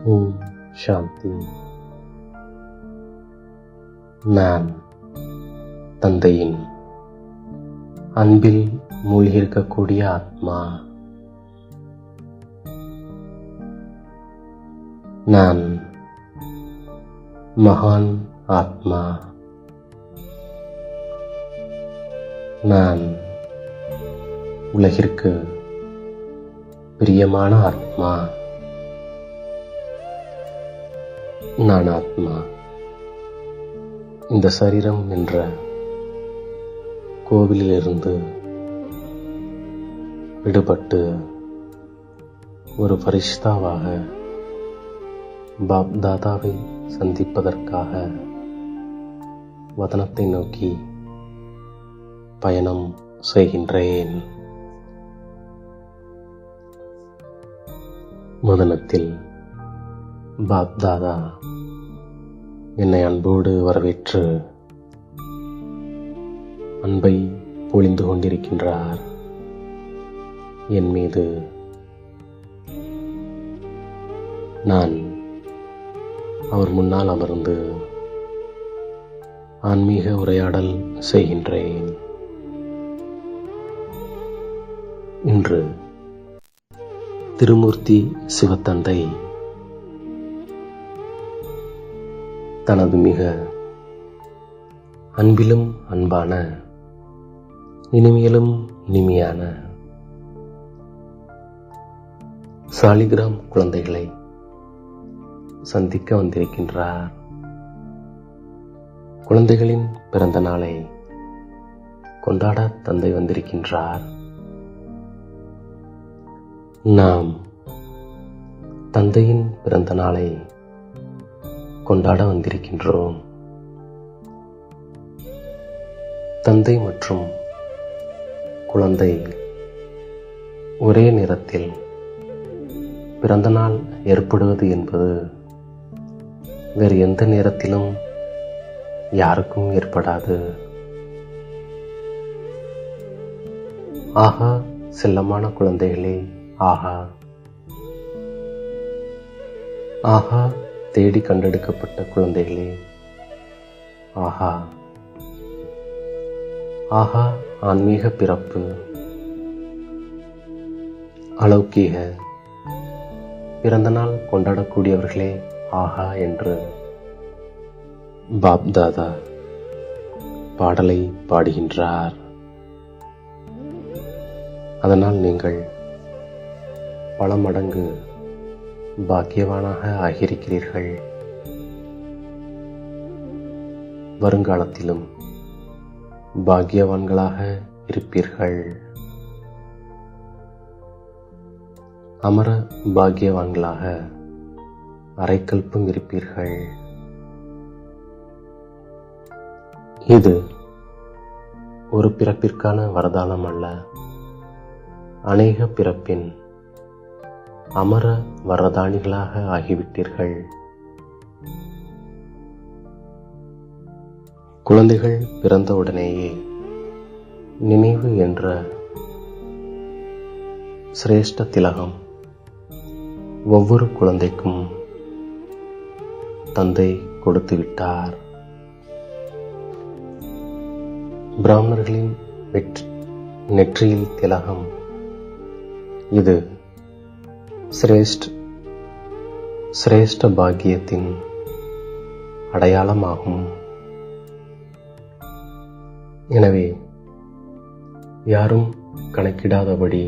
ஓம் சாந்தி. நான் தந்தையின் அன்பில் மூழ்கியிருக்கக்கூடிய ஆத்மா. நான் மகான் ஆத்மா. நான் உலகிற்கு பிரியமான ஆத்மா. நான் ஆத்மா. இந்த சரீரம் என்ற கோவிலிலிருந்து விடுபட்டு ஒரு பரிஷ்தாவாக பாப் தாதாவை சந்திப்பதற்காக வதனத்தை நோக்கி பயணம் செய்கின்றேன். வதனத்தில் பாப் தாதா என்னை அன்போடு வரவேற்று அன்பை பொழிந்து கொண்டிருக்கின்றார் என் மீது. நான் அவர் முன்னால் அமர்ந்து ஆன்மீக உரையாடல் செய்கின்றேன். இன்று திருமூர்த்தி சிவத்தந்தை தனது மிக அன்பிலும் அன்பான, இனிமையிலும் இனிமையான சாலிகிராம் குழந்தைகளை சந்திக்க வந்திருக்கின்றார். குழந்தைகளின் பிறந்த நாளை கொண்டாட தந்தை வந்திருக்கின்றார். நாம் தந்தையின் பிறந்த நாளை கொண்டாட வந்திருக்கின்றோம். தந்தை மற்றும் குழந்தை ஒரே நேரத்தில் பிறந்த நாள் ஏற்படுவது என்பது வேறு எந்த நேரத்திலும் யாருக்கும் ஏற்படாது. ஆஹா செல்லமான குழந்தைகளே, ஆஹா ஆஹா தேடி கண்டெடுக்கப்பட்ட குழந்தைகளே, ஆஹா ஆஹா ஆன்மீக பிறப்பு, அலௌகீக பிறந்த நாள் கொண்டாடக்கூடியவர்களே, ஆஹா என்று பாப் தாதா பாடலை பாடுகின்றார். அதனால் நீங்கள் பல மடங்கு பாக்கியவானாக ஆகியிருக்கிறீர்கள். வருங்காலத்திலும் பாக்கியவான்களாக இருப்பீர்கள். அமர பாக்கியவான்களாக அரைக்கல்பம் இருப்பீர்கள். இது ஒரு பிறப்பிற்கான வரதானம் அல்ல, அநேக பிறப்பின் அமர வரதானிகளாக ஆகிவிட்டீர்கள். குழந்தைகள் பிறந்தவுடனேயே நினைவு என்ற சிரேஷ்ட திலகம் ஒவ்வொரு குழந்தைக்கும் தந்தை கொடுத்து விட்டார். பிராமணர்களின் நெற்றியில் திலகம், இது சிரேஷ்ட பாக்கியத்தின் அடையாளமாகும். எனவே யாரும் கணக்கிடாதபடி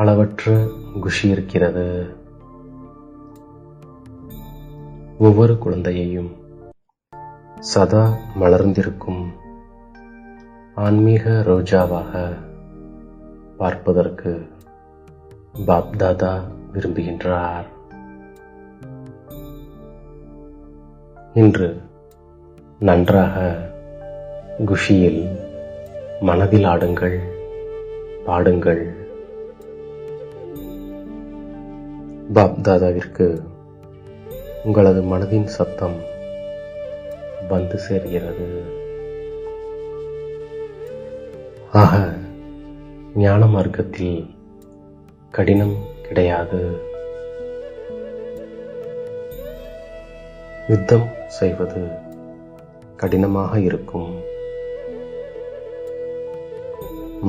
அளவற்ற குஷி இருக்கிறது. ஒவ்வொரு குழந்தையையும் சதா மலர்ந்திருக்கும் ஆன்மீக ரோஜாவாக பார்ப்பதற்கு பாப் தாதா விரும்புகின்றார். இன்று நன்றாக குஷியில் மனதில் ஆடுங்கள், பாடுங்கள். பாப் தாதாவிற்கு உங்களது மனதின் சத்தம் வந்து சேர்கிறது. ஆக ஞான மார்க்கத்தில் கடினம் கிடையாது. யுத்தம் செய்வது கடினமாக இருக்கும்.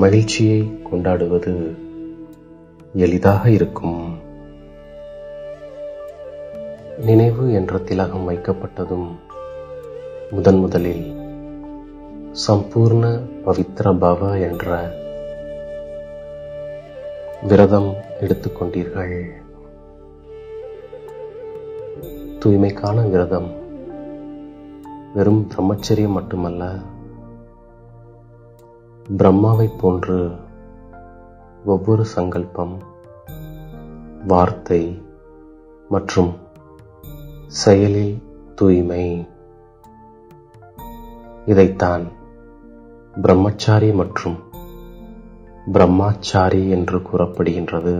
மகிழ்ச்சியை கொண்டாடுவது எளிதாக இருக்கும். நினைவு என்ற திலகம் வைக்கப்பட்டதும் முதலில் சம்பூர்ண பவித்ர பவ என்ற விரதம் எடுத்துக்கொண்டீர்கள். தூய்மைக்கான விரதம் வெறும் பிரம்மச்சரியம் மட்டுமல்ல, பிரம்மாவைப் போன்று ஒவ்வொரு சங்கல்பம், வார்த்தை மற்றும் செயலில் தூய்மை. இதைத்தான் பிரம்மச்சாரி மற்றும் பிரம்மாச்சாரி என்று கூறப்படுகின்றது.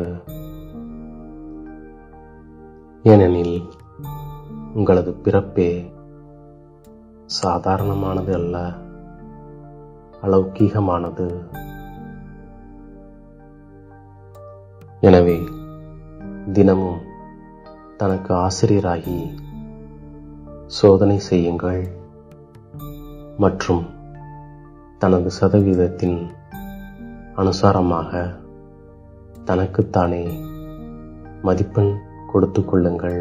ஏனெனில் உங்களது பிறப்பே சாதாரணமானது அல்ல, அலௌகீகமானது. எனவே தினமும் தனக்கு ஆசிரியராகி சோதனை செய்யுங்கள் மற்றும் தனது சதவீதத்தின் அனுசாரமாக தனக்குத்தானே மதிப்பெண் கொடுத்து கொள்ளுங்கள்.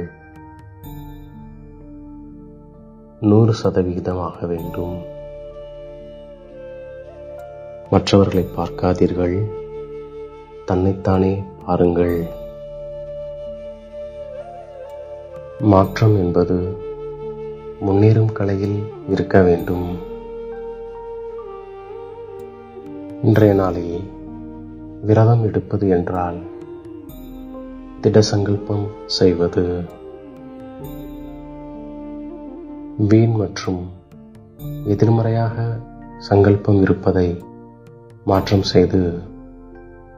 100% வேண்டும். மற்றவர்களை பார்க்காதீர்கள், தன்னைத்தானே பாருங்கள். மாற்றம் என்பது முன்னேறும் கலையில் இருக்க வேண்டும். இன்றைய நாளில் விரதம் எடுப்பது என்றால் திட சங்கல்பம் செய்வது, வீண் மற்றும் எதிர்மறையாக சங்கல்பம் இருப்பதை மாற்றம் செய்து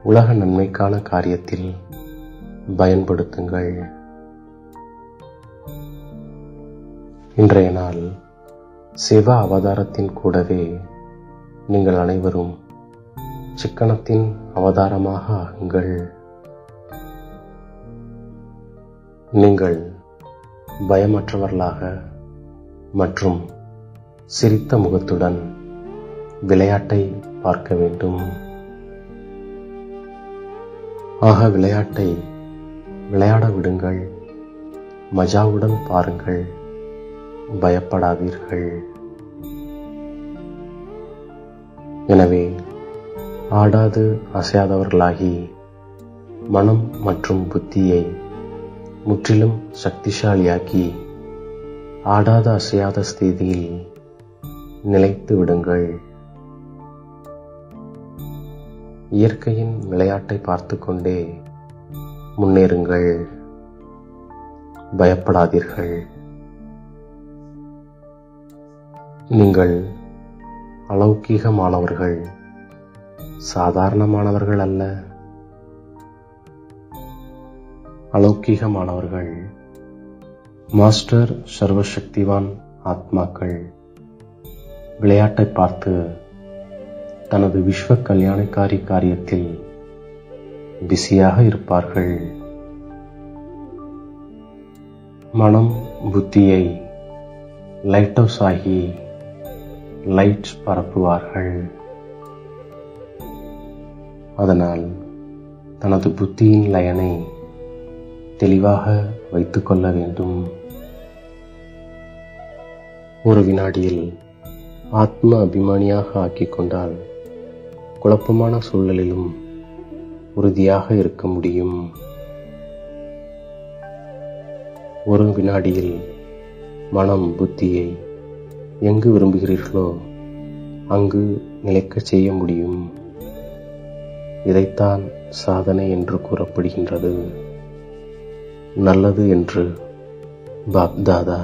உலக நன்மைக்கான காரியத்தில் பயன்படுத்துங்கள். இன்றைய நாள் சிவ அவதாரத்தின் கூடவே நீங்கள் அனைவரும் சிக்கனத்தின் அவதாரமாக ஆகுங்கள். நீங்கள் பயமற்றவர்களாக மற்றும் சிரித்த முகத்துடன் விளையாட்டை பார்க்க வேண்டும். ஆக விளையாட்டை விளையாட விடுங்கள், மஜாவுடன் பாருங்கள், பயப்படாதீர்கள். எனவே ஆடாது அசையாதவர்களாகி மனம் மற்றும் புத்தியை முற்றிலும் சக்திசாலியாக்கி ஆடாத அசையாத ஸ்திதியில் நிலைத்து விடுங்கள். இயற்கையின் விளையாட்டை பார்த்து கொண்டே முன்னேறுங்கள், பயப்படாதீர்கள். நீங்கள் அலௌகீகமானவர்கள், சாதாரணமானவர்கள் அல்ல. அலௌகீகமானவர்கள் மாஸ்டர் சர்வசக்திவான் ஆத்மாக்கள் விளையாட்டை பார்த்து தனது விஸ்வ கல்யாணக்காரி காரியத்தில் பிஸியாக இருப்பார்கள். மனம் புத்தியை லைட் ஹவுஸ் ஆகி லைட்ஸ் பரப்புவார்கள். அதனால் தனது புத்தியின் லயனை தெளிவாக வைத்துக் கொள்ள வேண்டும். ஒரு வினாடியில் ஆத்ம அபிமானியாக ஆக்கிக் கொண்டால் குழப்பமான சூழலிலும் உறுதியாக இருக்க முடியும். ஒரு வினாடியில் மனம் புத்தியை எங்கு விரும்புகிறீர்களோ அங்கு நிலைக்கச் செய்ய முடியும். இதைத்தான் சாதனை என்று கூறப்படுகின்றது. நல்லது என்று பாப் தாதா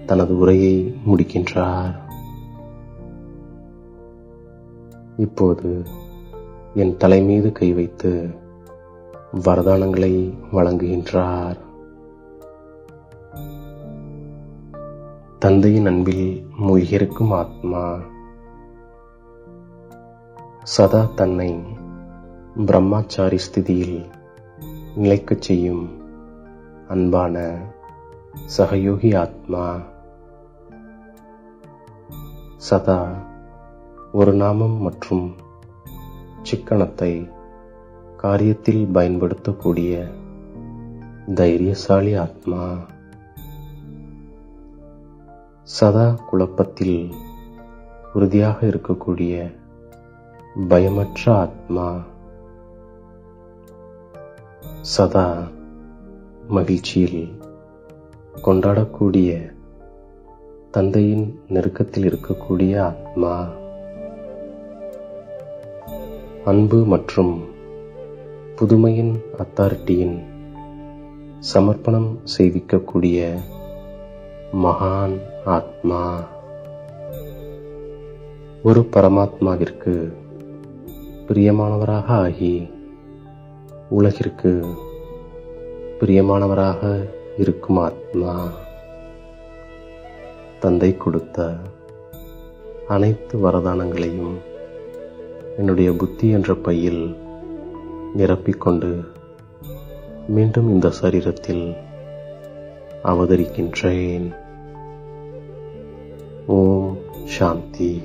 தனது உரையை முடிக்கின்றார். இப்போது என் தலை மீது கை வைத்து வரதானங்களை வழங்குகின்றார். தந்தையின் அன்பில் மூழ்கியிருக்கும் ஆத்மா சதா தன்னை பிரம்மாச்சாரி ஸ்திதியில் நிலைக்கச் செய்யும் அன்பான சகயோகி ஆத்மா. சதா ஒரு நாமம் மற்றும் சிக்கனத்தை காரியத்தில் பயன்படுத்தக்கூடிய தைரியசாலி ஆத்மா. சதா குழப்பத்தில் உறுதியாக இருக்கக்கூடிய பயமற்ற ஆத்மா. சதா மகிழ்ச்சியில் கொண்டாடக்கூடிய தந்தையின் நெருக்கத்தில் இருக்கக்கூடிய ஆத்மா. அன்பு மற்றும் புதுமையின் அத்தாரிட்டியின் சமர்ப்பணம் செய்விக்கக்கூடிய மகான் ஆத்மா. ஒரு பரமாத்மாவிற்கு பிரியமானவராக ஆகி உலகிற்கு பிரியமானவராக இருக்கும் ஆத்மா. தந்தை கொடுத்த அனைத்து வரதானங்களையும் என்னுடைய புத்தி என்ற பையில் நிரப்பிக்கொண்டு மீண்டும் இந்த சரீரத்தில் அவதரிக்கின்றேன். ஓம் சாந்தி.